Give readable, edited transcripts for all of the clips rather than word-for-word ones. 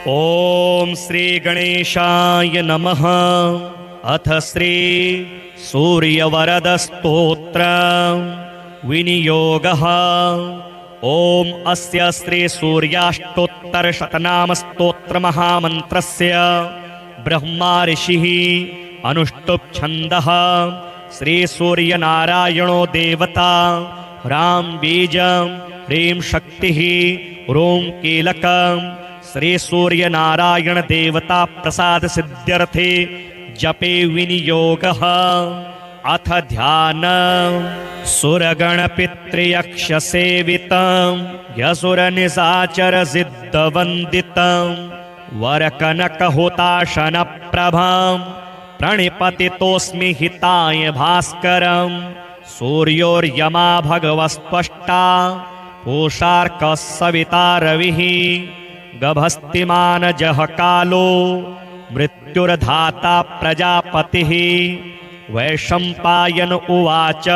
ओम श्री गणेशाय नमः। अथ श्री सूर्यवरद स्तोत्र विनियोगः। ओम अस्य श्री सूर्याष्टोत्तर शतनाम स्तोत्र महामन्त्रस्य ब्रह्मा ऋषिः अनुष्टुप् छन्दः। श्री सूर्यनारायणो देवता राम बीजं ह्रीं शक्तिः रों कीलकं। श्री सूर्यनारायण देवता प्रसाद सिद्ध्यर्थे जपे विनियोगः। अथ ध्यान सुरगणपितृयक्षसेवितं यसुरनिशाचर सिद्धवन्दितं वरकनकहुताशनप्रभं प्रणिपतितोऽस्मि हिताय भास्करं। सूर्योर्यमा भगवस्त्वष्टा पूषार्कः सविता रविः गभस्तिमानजः कालो मृत्युर्धाता प्रजापतिः। वैशम्पायन उवाच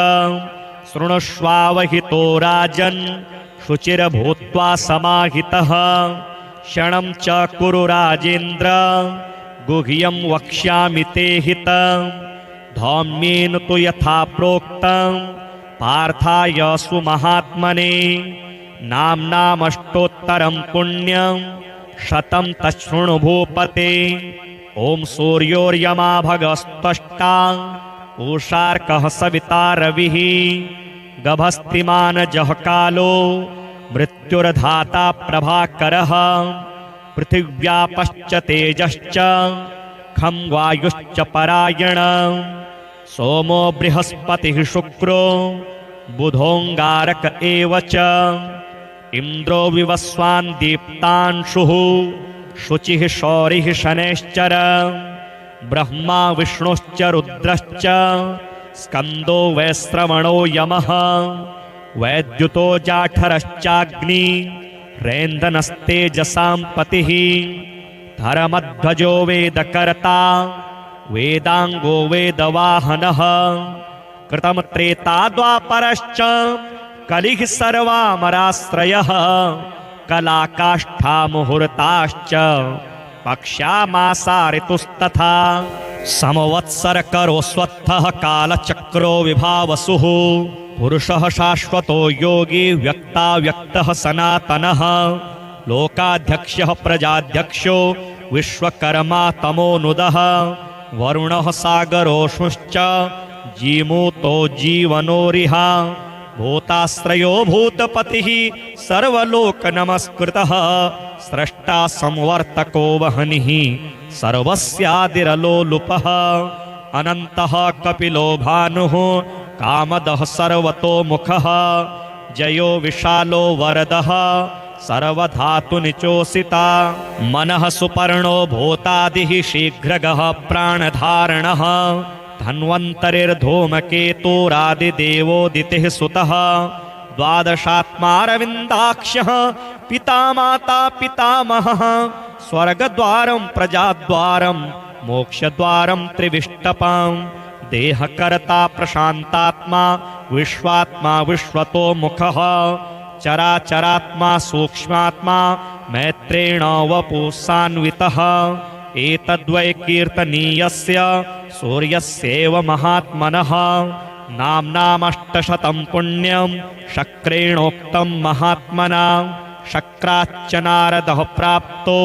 शृणुष्वावहितो राजन् शुचिर्भूत्वा समाहितः। क्षणं च कुरु राजेन्द्र गुह्यं वक्ष्यामि ते हितं। धौम्येन तु यथा प्रोक्तं पार्थाय सुमहात्मने नाम्नामष्टोत्तरं पुण्यं शतं तच्छृणु भूपते। ओम सूर्योर्यमा भगस्त्वष्टा पूषार्कः सविता रविः गभस्तिमानजः कालो मृत्युर्धाता प्रभाकरः। पृथिव्यापश्च तेजश्च खं वायुश्च परायणः। सोमो बृहस्पतिः शुक्रो बुधोऽङ्गारक एव च। इन्द्रो विवस्वान् दीप्तांशुः शुचिः शौरिः शनैश्चर। ब्रह्मा विष्णुश्च रुद्रश्च स्कन्दो वैश्रवणो यमः। वैद्युतो जाठरश्चाग्नि रेन्दनस्तेजसां पतिः। धर्मध्वजो वेदकर्ता वेदांगो वेदवाहनः। कृतं त्रेता द्वापरश्च कलिः सर्वामराश्रयः। कलाकाष्ठा मुहूर्ताश्च पक्ष्यामासा ऋतुस्तथा। समवत्सरकरो स्वत्थः कालचक्रो विभावसुः। पुरुषः शाश्वतो योगी व्यक्ताव्यक्तः सनातनः। लोकाध्यक्षः प्रजाध्यक्षो विश्वकर्मा तमोनुदः। वरुणः सागरोष्णुश्च जीमूतो जीवनोरिहा। भूताश्रयो भूतपतिः सर्वलोकनमस्कृतः। स्रष्टा संवर्तको वह्निः सर्वस्यादिरलोलुपः। अनन्तः कपिलो भानुः कामदः सर्वतोमुखः। जयो विशालो वरदः सर्वधातुनिचोषिता। मनः सुपर्णो भूतादिः शीघ्रगः प्राणधारणः। धन्वन्तरिर्धूमकेतुरादिदेवोदितिः सुतः। द्वादशात्मारविन्दाक्षः पिता माता पितामहः। स्वर्गद्वारं प्रजाद्वारं मोक्षद्वारं त्रिविष्टपं। देहकर्ता प्रशान्तात्मा विश्वात्मा विश्वतोमुखः। चराचरात्मा सूक्ष्मात्मा मैत्रेण वपुसान्वितः। एतद्वै कीर्तनीयस्य सूर्यस्यैव महात्मनः। नाम्नामष्टशतं पुण्यं शक्रेणोक्तं महात्मना। शक्राच्च नारदः प्राप्तो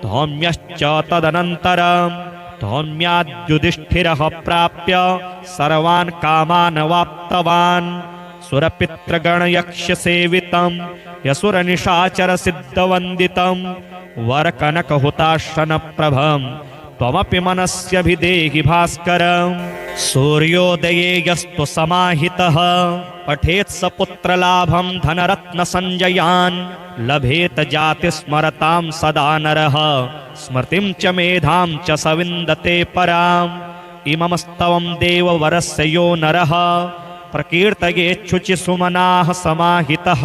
धौम्यश्च तदनन्तरं। धौम्याद्युधिष्ठिरः प्राप्य सर्वान् कामान् वाप्तवान्। सुरपितृगणयक्षसेवितं यसुरनिशाचरसिद्धवन्दितं वरकनकहुताशनप्रभं त्वमपि मनस्यभिदेहि भास्करं। सूर्योदये यस्तु समाहितः पठेत् स पुत्रलाभं धनरत्नसञ्जयान्। लभेत जातिस्मरतां सदा नरः स्मृतिं च मेधां च स विन्दते पराम्। इममस्तवं देववरस्य यो नरः प्रकीर्तयेच्छुचिसुमनाः समाहितः।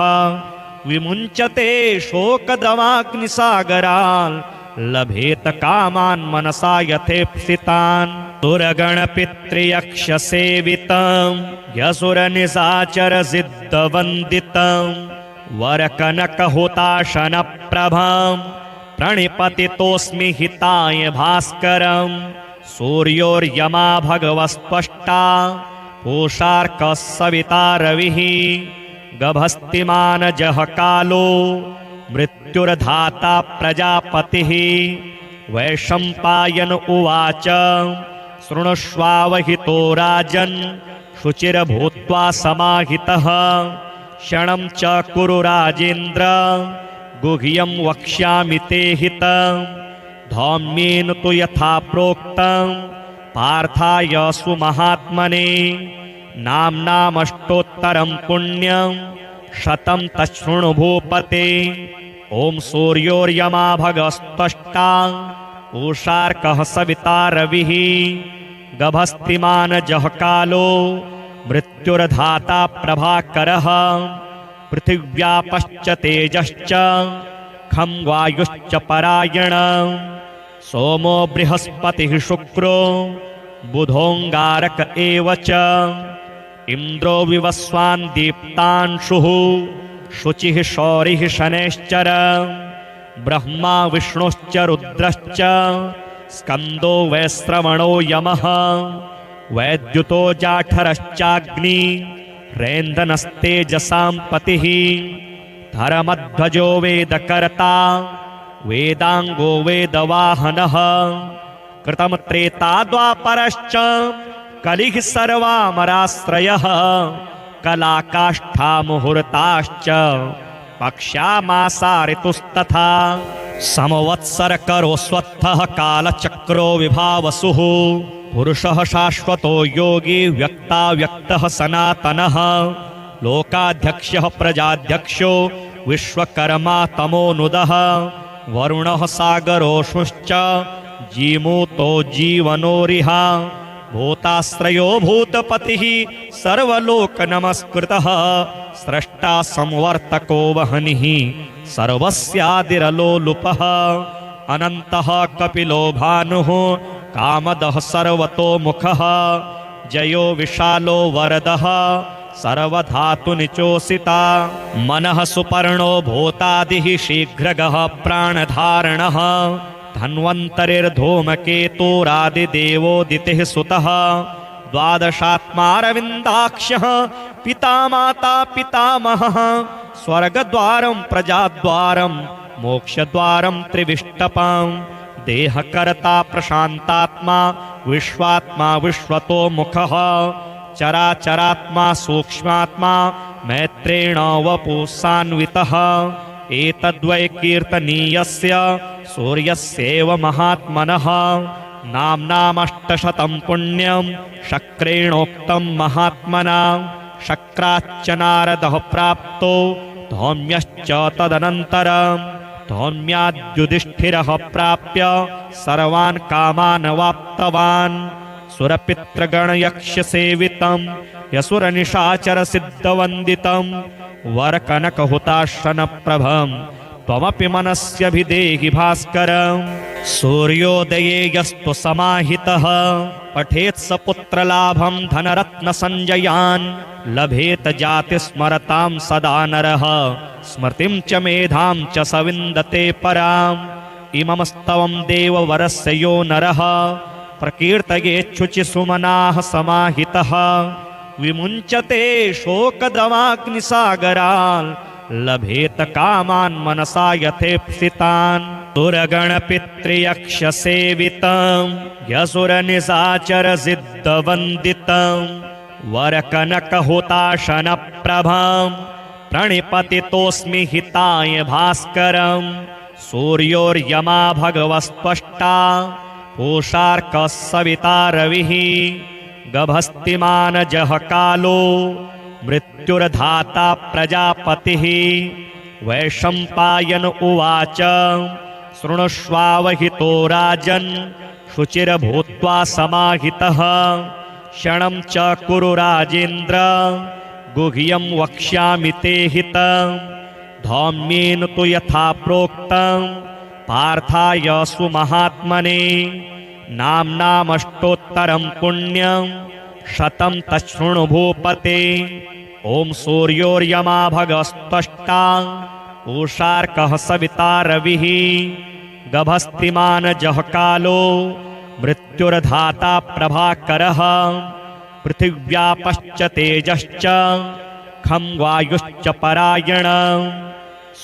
विमुञ्चते शोकदवाग्निसागरान् लभेत कामान् मनसा यथेप्सितान्। सुरगणपितृयक्षसेवितं यसुरनिशाचर सिद्धवन्दितं वरकनकहुताशनप्रभं प्रणिपतितोऽस्मि हिताय भास्करम् सूर्योर्यमा भगवस्त्वष्टा पूषार्कः सविता रविः गभस्तिमानजः कालो मृत्युर्धाता प्रजापतिः वैशम्पायन उवाच शृणुष्वावहितो राजन् शुचिर्भूत्वा समाहितः क्षणं च कुरु राजेन्द्र गुह्यं वक्ष्यामि ते हितं धौम्येन तु यथा प्रोक्तं पार्थाय सुमहात्मने नाम्नामष्टोत्तरं पुण्यं शतं तच्छृणु भूपते ॐ सूर्योर्यमा भगस्त्वष्टा पूषार्कः सविता रविः गभस्तिमानजः कालो मृत्युर्धाता प्रभाकरः पृथिव्यापश्च तेजश्च खं वायुश्च परायण सोमो बृहस्पतिः शुक्रो बुधोऽङ्गारक एव च इन्द्रो विवस्वान् दीप्तांशुः शुचिः शौरिः शनैश्चर ब्रह्मा विष्णुश्च रुद्रश्च स्कन्दो वैश्रवणो यमः वैद्युतो जाठरश्चाग्नि रेन्दनस्तेजसां पतिः धर्मध्वजो वेदकर्ता वेदांगो वेदवाहनः कृतं त्रेता द्वापरश्च कलिः सर्वामराश्रयः कलाकाष्ठा मुहूर्ताश्च पक्ष्यामासा ऋतुस्तथा समवत्सरकरो स्वत्थः कालचक्रो विभावसुः पुरुषः शाश्वतो योगी व्यक्ताव्यक्तः सनातनः लोकाध्यक्षः प्रजाध्यक्षो विश्वकर्मा तमोनुदः वरुणः सागरोषुश्च जीमूतो जीवनोरिह भूताश्रयो भूतपतिः सर्वलोकनमस्कृतः स्रष्टा संवर्तको वहनिः सर्वस्यादिरलोलुपः अनन्तः कपिलो भानुः कामदः सर्वतोमुखः जयो विशालो वरदः सर्वधातुनिचोषिता मनः सुपर्णो भूतादिः शीघ्रगः प्राणधारणः धन्वन्तरिर्धूमकेतुरादिदेवोदितिः सुतः द्वादशात्मारविन्दाक्षः पिता माता पितामहः स्वर्गद्वारं प्रजाद्वारं मोक्षद्वारं त्रिविष्टपं देहकर्ता प्रशान्तात्मा विश्वात्मा विश्वतोमुखः चराचरात्मा सूक्ष्मात्मा मैत्रेण वपुसान्वितः एतद्वै कीर्तनीयस्य सूर्यस्यैव महात्मनः नाम्नामष्टशतं पुण्यं शक्रेणोक्तं महात्मना शक्राच्च नारदः प्राप्तो धौम्यश्च तदनन्तरं धौम्याद्युधिष्ठिरः प्राप्य सर्वान् कामान् वाप्तवान् सुरपितृगणयक्षसेवितं यसुरनिशाचरसिद्धवन्दितं वरकनकहुताशनप्रभं त्वमपि मनस्यभिदेहि भास्करम् सूर्योदये यस्तु समाहितः पठेत् स पुत्रलाभं धनरत्नसञ्जयान् लभेत जातिस्मरतां सदा नरः स्मृतिं च मेधां च स विन्दते पराम् इममस्तवं देववरस्य यो नरः प्रकीर्तयेच्छुचिसुमनाः समाहितः विमुञ्चते शोकदवाग्निसागरान् लभेत कामान् मनसा यथेप्सितान् सुरगणपितृयक्षसेवितं यसुरनिशाचरसिद्धवन्दितं वरकनकहुताशनप्रभं प्रणिपतितोऽस्मि हिताय भास्करं सूर्योर्यमा भगवस्त्वष्टा पूषार्कः सविता रविः गभस्तिमानजः कालो मृत्युर्धाता प्रजापतिः वैशम्पायन उवाच शृणुष्वावहितो राजन् शुचिर्भूत्वा समाहितः क्षणं च कुरु राजेन्द्र गुह्यं वक्ष्यामि ते हितं धौम्येन तु यथा प्रोक्तं पार्थाय सुमहात्मने नाम्नामष्टोत्तरं पुण्यं शतं तच्छृणु भूपते ॐ सूर्योर्यमा भगस्त्वष्टा पूषार्कः सविता रविः गभस्तिमानजः कालो मृत्युर्धाता प्रभाकरः पृथिव्यापश्च तेजश्च खं वायुश्च परायण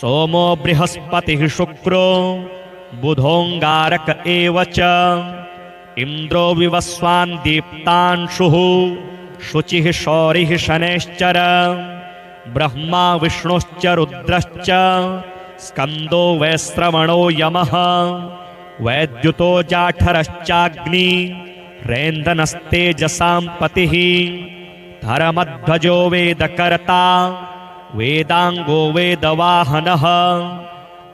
सोमो बृहस्पतिः शुक्रो बुधोऽङ्गारक एव च इन्द्रो विवस्वान् दीप्तांशुः शुचिः शौरिः शनैश्चर ब्रह्मा विष्णुश्च रुद्रश्च स्कन्दो वैश्रवणो यमः वैद्युतो जाठरश्चाग्नि रेन्दनस्तेजसां पतिः धर्मध्वजो वेदकर्ता वेदाङ्गो वेदवाहनः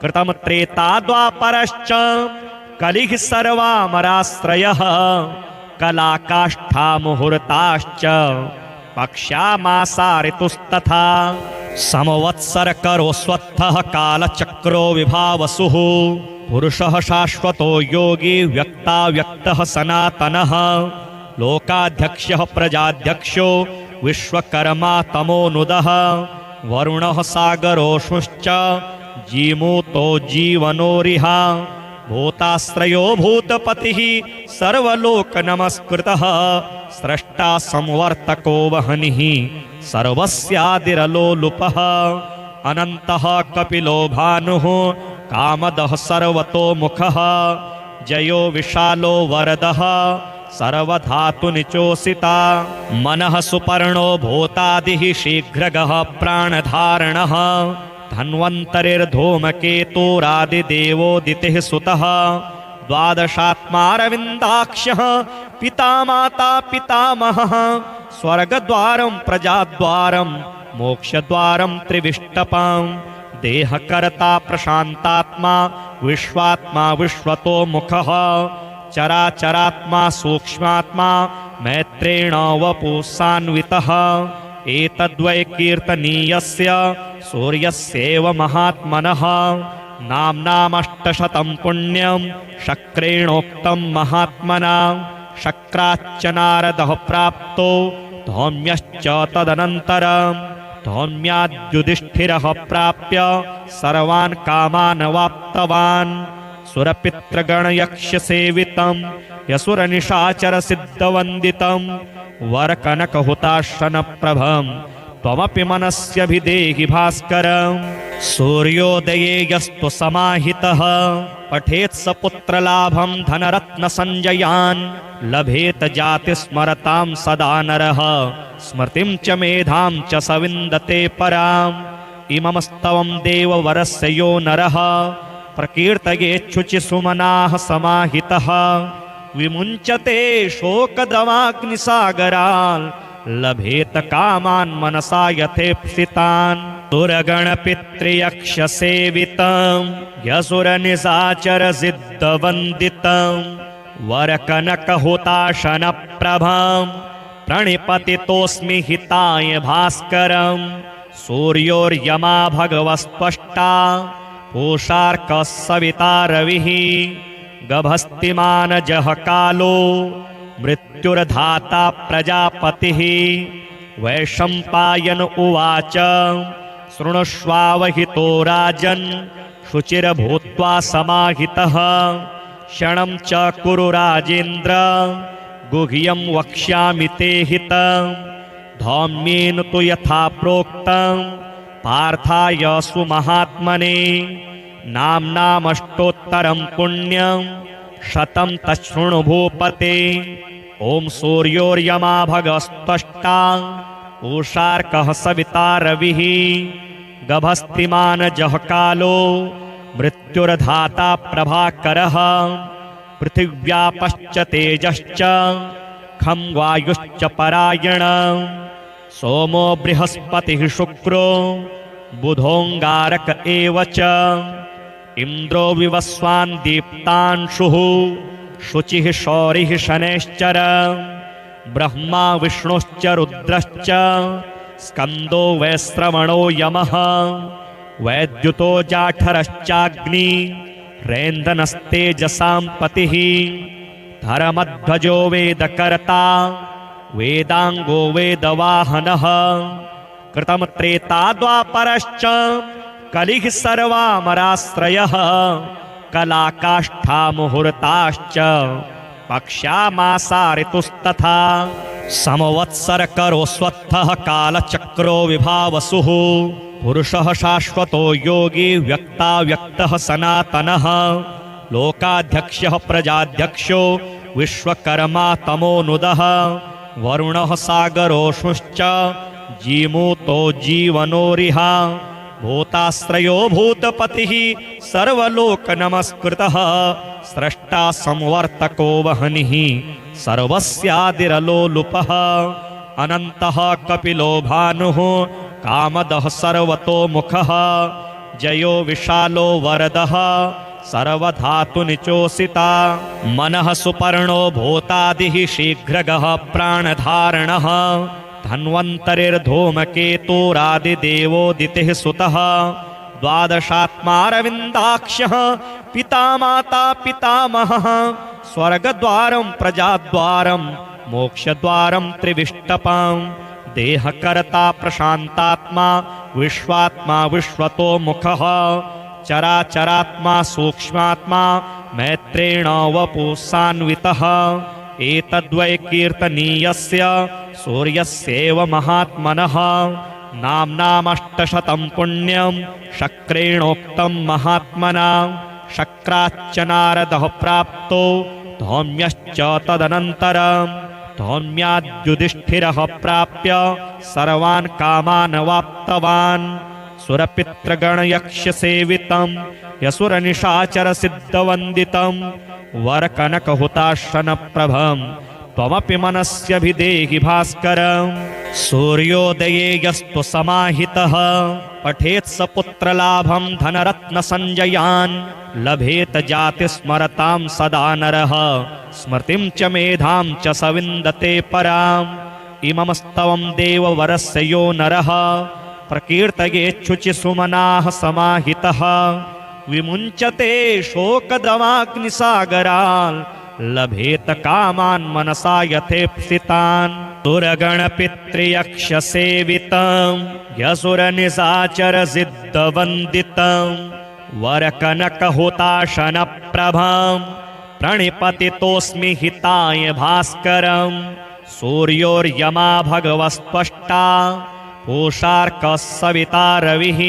कृतं त्रेता द्वापरश्च कलिः सर्वामराश्रयः कलाकाष्ठा मुहूर्ताश्च पक्ष्यामासा ऋतुस्तथा समवत्सरकरोऽस्वत्थः कालचक्रो विभावसुः पुरुषः शाश्वतो योगी व्यक्ताव्यक्तः सनातनः लोकाध्यक्षः प्रजाध्यक्षो विश्वकर्मा तमोनुदः वरुणः सागरोऽश्वश्च जीमूतो जीवनोरिह भूताश्रयो भूतपतिः सर्वलोकनमस्कृतः स्रष्टा संवर्तको वहनिः सर्वस्यादिरलोलुपः अनन्तः कपिलो भानुः कामदः सर्वतोमुखः जयो विशालो वरदः सर्वधातुनिचोषिता मनः सुपर्णो भूतादिः शीघ्रगः प्राणधारणः धन्वन्तरिर्धूमकेतुरादिदेवोदितिः सुतः द्वादशात्मारविन्दाक्षः पितामाता पितामहः स्वर्गद्वारं प्रजाद्वारं मोक्षद्वारं त्रिविष्टपं देहकर्ता प्रशान्तात्मा विश्वात्मा विश्वतोमुखः चराचरात्मा सूक्ष्मात्मा मैत्रेण वपुसान्वितः एतद्वै कीर्तनीयस्य सूर्यस्यैव महात्मनः नाम्नामष्टशतं पुण्यं शक्रेणोक्तं महात्मना शक्राच्च नारदः प्राप्तो धौम्यश्च तदनन्तरं धौम्याद्युधिष्ठिरः प्राप्य सर्वान् कामान् वाप्तवान् सुरपितृगणयक्षसेवितं यसुरनिशाचरसिद्धवन्दितं वरकनकहुताशनप्रभं त्वमपि मनस्यभिदेहि भास्करं सूर्योदये यस्तु समाहितः पठेत् स पुत्रलाभं धनरत्नसञ्जयान् लभेत जातिस्मरतां सदा नरः स्मृतिं च मेधां च स विन्दते पराम् इममस्तवं देववरस्य यो नरः प्रकीर्तयेच्छुचिसुमनाः समाहितः विमुञ्चते शोकदवाग्निसागरान् लभेत कामान् मनसा यथेप्सितान् सुरगणपितृयक्षसेवितं यसुरनिशाचरसिद्धवन्दितं वरकनकहुताशनप्रभं प्रणिपतितोऽस्मि हिताय भास्करं सूर्योर्यमा भगवस्त्वष्टा पूषार्कः सविता रविः गभस्तिमानजः कालो मृत्युर्धाता प्रजापतिः वैशम्पायन उवाच शृणुष्वावहितो राजन् शुचिर्भूत्वा समाहितः क्षणं च कुरु राजेन्द्र गुह्यं वक्ष्यामि ते हितं धौम्येन तु यथा प्रोक्तं पार्थाय सुमहात्मने नाम्नामष्टोत्तरं पुण्यं शतं तच्छृणु भूपते ॐ सूर्योर्यमा भगस्त्वष्टा पूषार्कः सविता रविः गभस्तिमानजः कालो मृत्युर्धाता प्रभाकरः पृथिव्यापश्च तेजश्च खं वायुश्च परायण सोमो बृहस्पतिः शुक्रो बुधोऽङ्गारक एव च इन्द्रो विवस्वान् दीप्तांशुः शुचिः शौरिः शनैश्चर ब्रह्मा विष्णुश्च रुद्रश्च स्कन्दो वैश्रवणो यमः वैद्युतो जाठरश्चाग्नि रेन्दनस्तेजसां पतिः धर्मध्वजो वेदकर्ता वेदाङ्गो वेदवाहनः कृतं त्रेता द्वापरश्च कलिः सर्वामराश्रयः कलाकाष्ठा मुहूर्ताश्च पक्ष्यामासा ऋतुस्तथा समवत्सरकरोऽस्वत्थः कालचक्रो विभावसुः पुरुषः शाश्वतो योगी व्यक्ताव्यक्तः सनातनः लोकाध्यक्षः प्रजाध्यक्षो विश्वकर्मा तमोनुदः वरुणः सागरोऽश्नुश्च जीमूतो जीवनोरिहा भूताश्रयो भूतपतिः सर्वलोकनमस्कृतः स्रष्टा संवर्तको वह्निः सर्वस्यादिरलोलुपः अनन्तः कपिलो भानुः कामदः सर्वतोमुखः जयो विशालो वरदः सर्वधातुनिचोषिता मनः सुपर्णो भूतादिः शीघ्रगः प्राणधारणः धन्वन्तरिर्धूमकेतुरादिदेवोदितिः सुतः द्वादशात्मारविन्दाक्षः पिता माता पितामहः स्वर्गद्वारं प्रजाद्वारं मोक्षद्वारं त्रिविष्टपं देहकर्ता प्रशान्तात्मा विश्वात्मा विश्वतोमुखः चराचरात्मा सूक्ष्मात्मा मैत्रेण वपुसान्वितः एतद्वै कीर्तनीयस्य सूर्यस्यैव महात्मनः नाम्नामष्टशतं पुण्यं शक्रेणोक्तं महात्मना शक्राच्च नारदः प्राप्तो धौम्यश्च तदनन्तरं धौम्याद्युधिष्ठिरः प्राप्य सर्वान् कामान् वाप्तवान् सुरपितृगणयक्षसेवितं यसुरनिशाचरसिद्धवन्दितं वरकनकहुताशनप्रभं त्वमपि मनस्यभिदेहि भास्करम् सूर्योदये यस्तु समाहितः पठेत् स पुत्रलाभं धनरत्नसञ्जयान् लभेत जातिस्मरतां सदा नरः स्मृतिं च मेधां च स विन्दते पराम् इममस्तवं देववरस्य यो नरः प्रकीर्तयेच्छुचिसुमनाः समाहितः विमुञ्चते शोकदवाग्निसागरान् लभेत कामान् मनसा यथेप्सितान् सुरगणपितृयक्षसेवितं यसुरनिशाचरसिद्धवन्दितं वरकनकहुताशनप्रभं प्रणिपतितोऽस्मि हिताय भास्करं सूर्योर्यमा भगवस्त्वष्टा पूषार्कः सविता रविः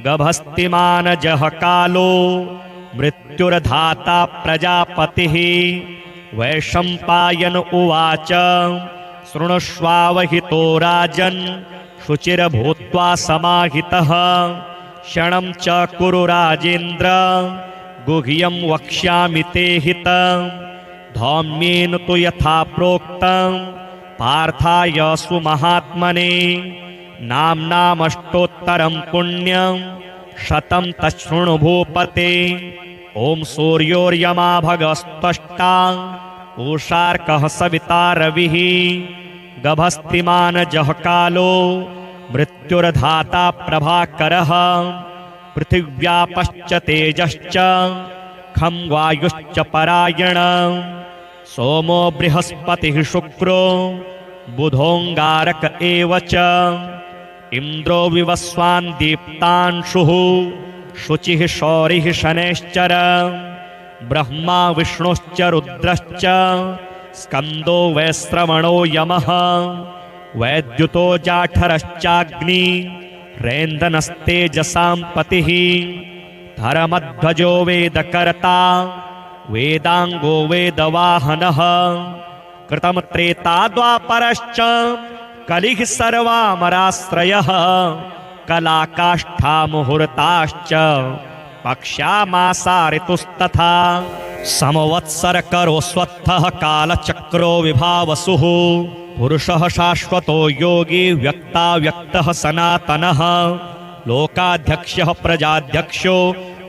गभस्तिमानजः कालो मृत्युर्धाता प्रजापतिः वैशम्पायन उवाच शृणुष्वावहितो राजन् शुचिर्भूत्वा समाहितः क्षणं च कुरु राजेन्द्र गुह्यं वक्ष्यामि ते हितं धौम्येन तु यथा प्रोक्तं पार्थाय सुमहात्मने नाम्नामष्टोत्तरं पुण्यं शतं तच्छृणु भूपते ॐ सूर्योर्यमा भगस्त्वष्टा पूषार्कः सविता रविः गभस्तिमानजः कालो मृत्युर्धाता प्रभाकरः पृथिव्यापश्च तेजश्च खं वायुश्च परायण सोमो बृहस्पतिः शुक्रो बुधोऽङ्गारक एव च इन्द्रो विवस्वान् दीप्तांशुः शुचिः शौरिः शनैश्चर ब्रह्मा विष्णुश्च रुद्रश्च स्कन्दो वैश्रवणो यमः वैद्युतो जाठरश्चाग्नि रेन्दनस्तेजसां पतिः धर्मध्वजो वेदकर्ता वेदाङ्गो वेदवाहनः कृतं त्रेता द्वापरश्च कलिः सर्वामराश्रयः कलाकाष्ठा मुहूर्ताश्च पक्ष्यामासा ऋतुस्तथा समवत्सरकरोऽस्वत्थः कालचक्रो विभावसुः पुरुषः शाश्वतो योगी व्यक्ताव्यक्तः सनातनः लोकाध्यक्षः प्रजाध्यक्षो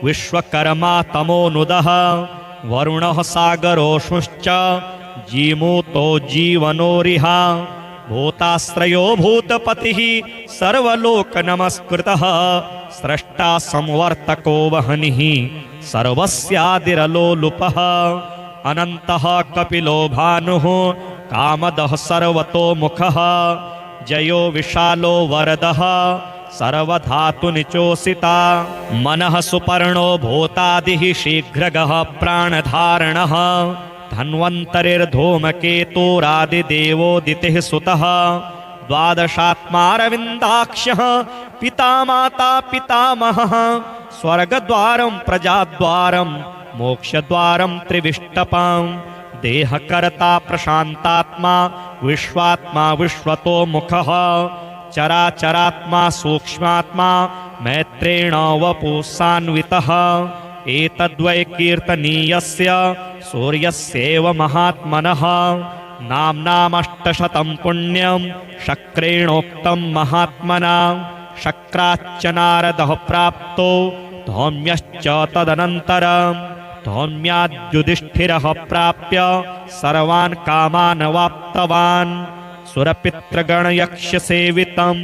विश्वकर्मा तमोनुदः वरुणः सागरोऽश्नुश्च जीमूतो जीवनोरिहा भूताश्रयो भूतपतिः सर्वलोकनमस्कृतः स्रष्टा संवर्तको वह्निः सर्वस्यादिरलोलुपः अनन्तः कपिलो भानुः कामदः सर्वतोमुखः जयो विशालो वरदः सर्वधातुनिचोषिता मनः सुपर्णो भूतादिः शीघ्रगः प्राणधारणः धन्वन्तरिर्धूमकेतुरादिदेवोदितिः सुतः द्वादशात्मारविन्दाक्ष्यः पिता माता पितामहः स्वर्गद्वारं प्रजाद्वारं मोक्षद्वारं त्रिविष्टपां देहकर्ता प्रशान्तात्मा विश्वात्मा विश्वतो मुखः चराचरात्मा सूक्ष्मात्मा मैत्रेण वपुसान्वितः एतद्वै कीर्तनीयस्य सूर्यस्यैव महात्मनः नाम्नामष्टशतं पुण्यं शक्रेणोक्तं महात्मना शक्राच्च नारदः प्राप्तो धौम्यश्च तदनन्तरं धौम्याद्युधिष्ठिरः प्राप्य सर्वान् कामान् वाप्तवान् सुरपितृगणयक्षसेवितं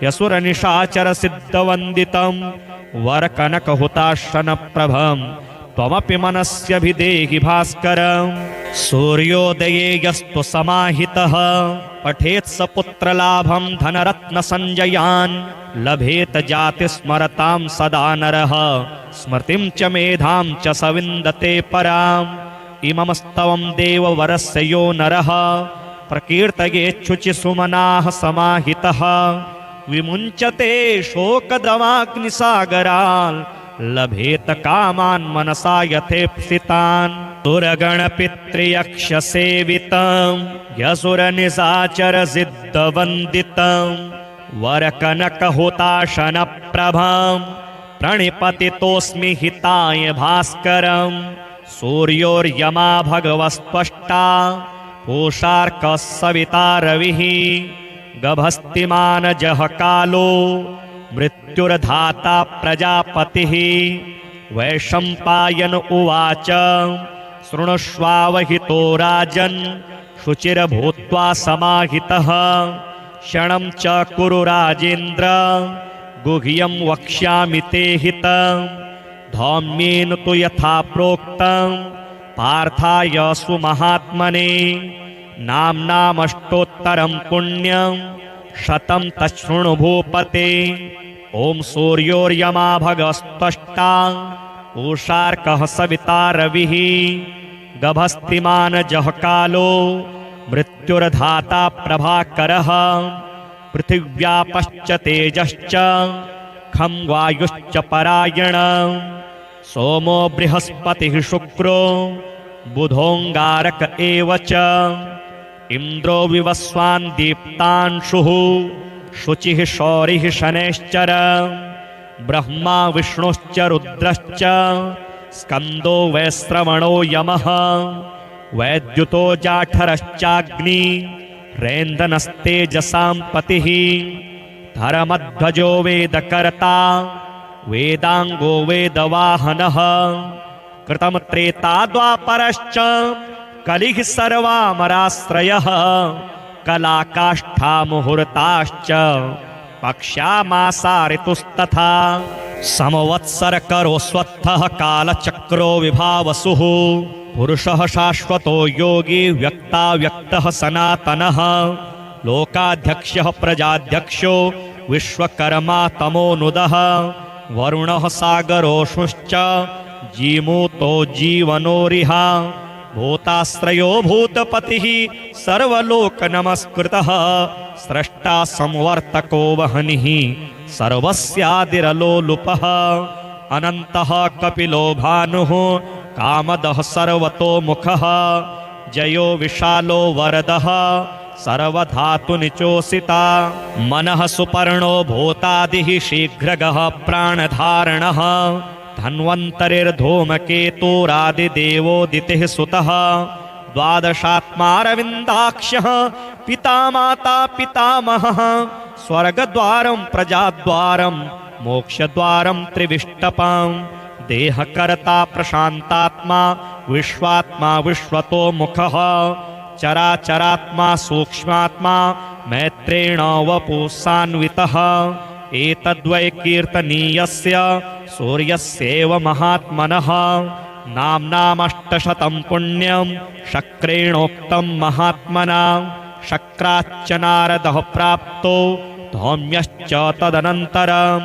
यसुरनिशाचरसिद्धवन्दितं वरकनकहुताशनप्रभं त्वमपि मनस्यभिदेहि भास्करम् सूर्योदये यस्तु समाहितः पठेत् स पुत्रलाभं धनरत्नसञ्जयान् लभेत जातिस्मरतां सदा नरः स्मृतिं च मेधां च स विन्दते पराम् इममस्तवं देववरस्य यो नरः प्रकीर्तयेच्छुचिसुमनाः समाहितः विमुञ्चते शोकदवाग्निसागरान् लभेत कामान् मनसा यथेप्सितान् सुरगणपितृयक्षसेवितं यसुरनिशाचरसिद्धवन्दितं वरकनकहुताशनप्रभं प्रणिपतितोऽस्मि हिताय भास्करं सूर्योर्यमा भगवस्त्वष्टा पूषार्कः सविता रविः गभस्तिमानजः कालो मृत्युर्धाता प्रजापतिः वैशम्पायन उवाच शृणुष्वावहितो राजन् शुचिर्भूत्वा समाहितः क्षणं च कुरु राजेन्द्र गुह्यं वक्ष्यामि ते हितं धौम्येन तु यथा प्रोक्तं पार्थाय सुमहात्मने नाम्नामष्टोत्तरं पुण्यं शतं तच्छृणु भूपते ॐ सूर्योर्यमा भगस्त्वष्टा पूषार्कः सविता रविः गभस्तिमानजः कालो मृत्युर्धाता प्रभाकरः पृथिव्यापश्च तेजश्च खं वायुश्च परायणं सोमो बृहस्पतिः शुक्रो बुधोऽङ्गारक एव च इन्द्रो विवस्वान् दीप्तांशुः शुचिः शौरिः शनैश्चर ब्रह्मा विष्णुश्च रुद्रश्च स्कन्दो वैश्रवणो यमः वैद्युतो जाठरश्चाग्नि रेन्दनस्तेजसां पतिः धर्मध्वजो वेदकर्ता वेदाङ्गो वेदवाहनः कृतं त्रेता द्वापरश्च कलिः सर्वामराश्रयः कलाकाष्ठा मुहूर्ताश्च पक्ष्यामासा ऋतुस्तथा समवत्सरकरोऽस्वत्थः कालचक्रो विभावसुः पुरुषः शाश्वतो योगी व्यक्ताव्यक्तः सनातनः लोकाध्यक्षः प्रजाध्यक्षो विश्वकर्मा तमोनुदः वरुणः सागरोषुश्च जीमूतो जीवनोरिह भूताश्रयो भूतपतिः सर्वलोकनमस्कृतः स्रष्टा संवर्तको वहनिः सर्वस्यादिरलोलुपः अनन्तः कपिलो भानुः कामदः सर्वतोमुखः जयो विशालो वरदः सर्वधातुनिचोषिता मनः सुपर्णो भूतादिः शीघ्रगः प्राणधारणः धन्वन्तरिर्धूमकेतुरादिदेवोदितिः सुतः द्वादशात्मारविन्दाक्ष्यः पिता माता पितामहः स्वर्गद्वारं प्रजाद्वारं मोक्षद्वारं त्रिविष्टपां देहकर्ता प्रशान्तात्मा विश्वात्मा विश्वतो मुखः चराचरात्मा सूक्ष्मात्मा मैत्रेण वपुसान्वितः एतद्वै कीर्तनीयस्य सूर्यस्यैव महात्मनः नाम्नामष्टशतं पुण्यं शक्रेणोक्तं महात्मना शक्राच्च नारदः प्राप्तो धौम्यश्च तदनन्तरं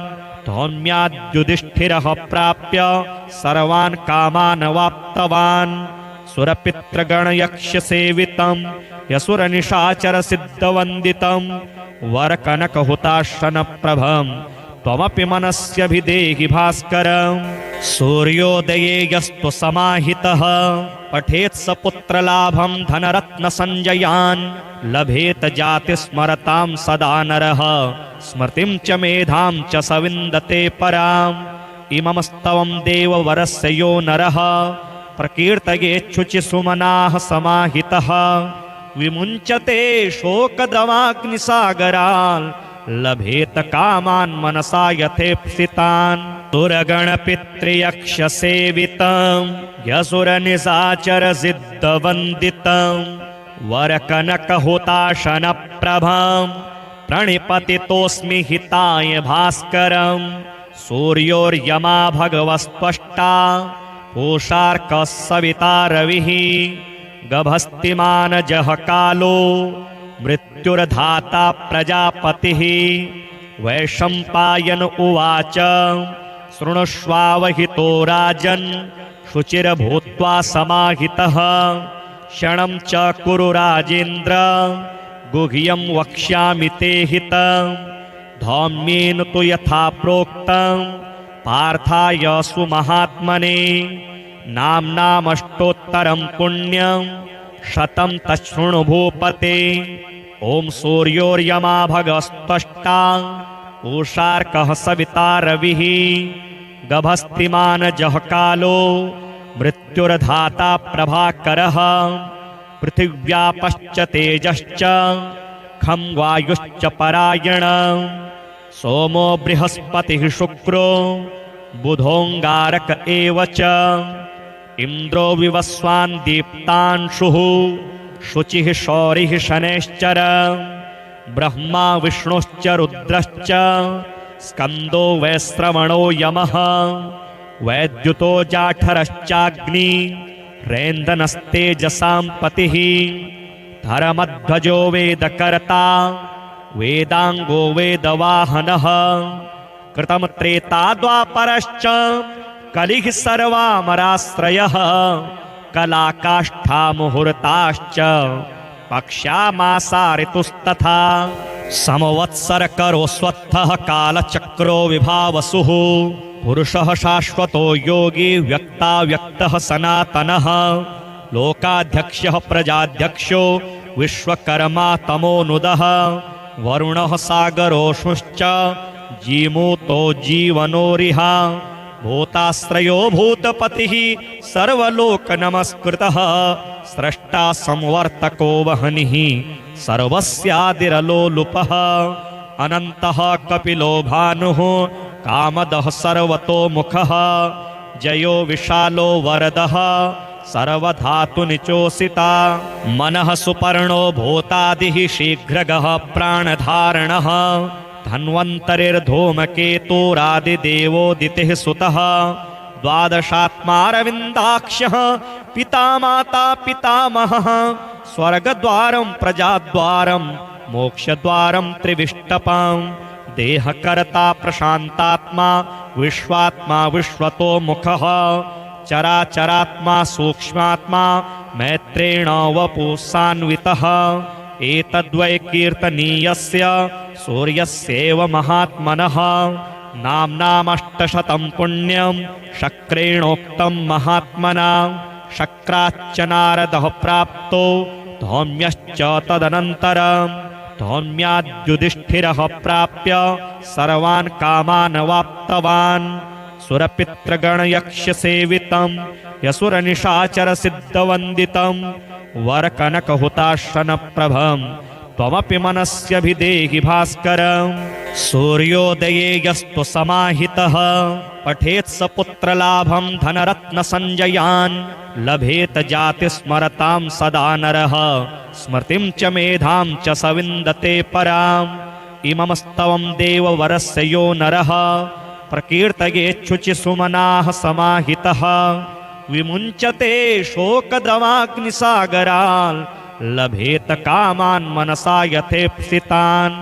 धौम्याद्युधिष्ठिरः प्राप्य सर्वान् कामान् वाप्तवान् सुरपितृगणयक्षसेवितं यसुरनिशाचरसिद्धवन्दितं वरकनकहुताशनप्रभं त्वमपि मनस्यभिदेहि भास्करम् सूर्योदये यस्तु समाहितः पठेत् स पुत्रलाभं धनरत्नसञ्जयान् लभेत जातिस्मरतां सदा नरः स्मृतिं च मेधां च स विन्दते पराम् इममस्तवं देववरस्य यो नरः प्रकीर्तयेच्छुचिसुमनाः समाहितः विमुञ्चते शोकद्रवाग्निसागरान् लभेत कामान् मनसा यथेप्सितान् सुरगणपितृयक्षसेवितं यसुरनिशाचरसिद्धवन्दितं वरकनकहुताशनप्रभं प्रणिपतितोऽस्मि हिताय भास्करं सूर्योर्यमा भगवस्त्वष्टा पूषार्कः सविता रविः गभस्तिमानजः कालो मृत्युर्धाता प्रजापतिः वैशम्पायन उवाच शृणुष्वावहितो राजन् शुचिर्भूत्वा समाहितः क्षणं च कुरु राजेन्द्र गुह्यं वक्ष्यामि ते हितं धौम्येन तु यथा प्रोक्तं पार्थाय सुमहात्मने नाम्नामष्टोत्तरं पुण्यं शतं तच्छृणु भूपते ॐ सूर्योर्यमा भगस्त्वष्टा पूषार्कः सविता रविः गभस्तिमानजः कालो मृत्युर्धाता प्रभाकरः पृथिव्यापश्च तेजश्च खं वायुश्च परायण सोमो बृहस्पतिः शुक्रो बुधोऽङ्गारक एव च इन्द्रो विवस्वान् दीप्तांशुः शुचिः शौरिः शनैश्चर ब्रह्मा विष्णुश्च रुद्रश्च स्कन्दो वैश्रवणो यमः वैद्युतो जाठरश्चाग्नि रेन्दनस्तेजसां पतिः धर्मध्वजो वेदकर्ता वेदाङ्गो वेदवाहनः कृतं त्रेता द्वापरश्च कलिः सर्वामराश्रयः कलाकाष्ठा मुहूर्ताश्च पक्ष्यामासा ऋतुस्तथा समवत्सरकरो स्वत्थः कालचक्रो विभावसुः पुरुषः शाश्वतो योगी व्यक्ताव्यक्तः सनातनः लोकाध्यक्षः प्रजाध्यक्षो विश्वकर्मा तमोनुदः वरुणः सागरोष्णुश्च जीमूतो जीवनोरिह भूताश्रयो भूतपतिः सर्वलोकनमस्कृतः स्रष्टा संवर्तको वह्निः सर्वस्यादिरलोलुपः अनन्तः कपिलो भानुः कामदः सर्वतोमुखः जयो विशालो वरदः सर्वधातुनिचोषिता मनः सुपर्णो भूतादिः शीघ्रगः प्राणधारणः धन्वन्तरिर्धूमकेतुरादिदेवोदितिः सुतः द्वादशात्मारविन्दाक्षः पिता माता पितामहः स्वर्गद्वारं प्रजाद्वारं मोक्षद्वारं त्रिविष्टपं देहकर्ता प्रशान्तात्मा विश्वात्मा विश्वतोमुखः चराचरात्मा सूक्ष्मात्मा मैत्रेण वपुसान्वितः एतद्वै कीर्तनीयस्य सूर्यस्यैव महात्मनः नाम्नामष्टशतं पुण्यं शक्रेणोक्तं महात्मना शक्राच्च नारदः प्राप्तो धौम्यश्च तदनन्तरं धौम्याद्युधिष्ठिरः प्राप्य सर्वान् कामान् वाप्तवान् सुरपितृगणयक्षसेवितं यसुरनिशाचरसिद्धवन्दितं वरकनकहुताशनप्रभं त्वमपि मनस्यभिदेहि भास्करम् सूर्योदये यस्तु समाहितः पठेत् स पुत्रलाभं धनरत्नसञ्जयान् लभेत जातिस्मरतां सदा नरः स्मृतिं च मेधां च स विन्दते पराम् इममस्तवं देववरस्य यो नरः प्रकीर्तयेच्छुचिसुमनाः समाहितः विमुञ्चते शोकद्रवाग्निसागरान् लभेत कामान् मनसा यथेप्सितान्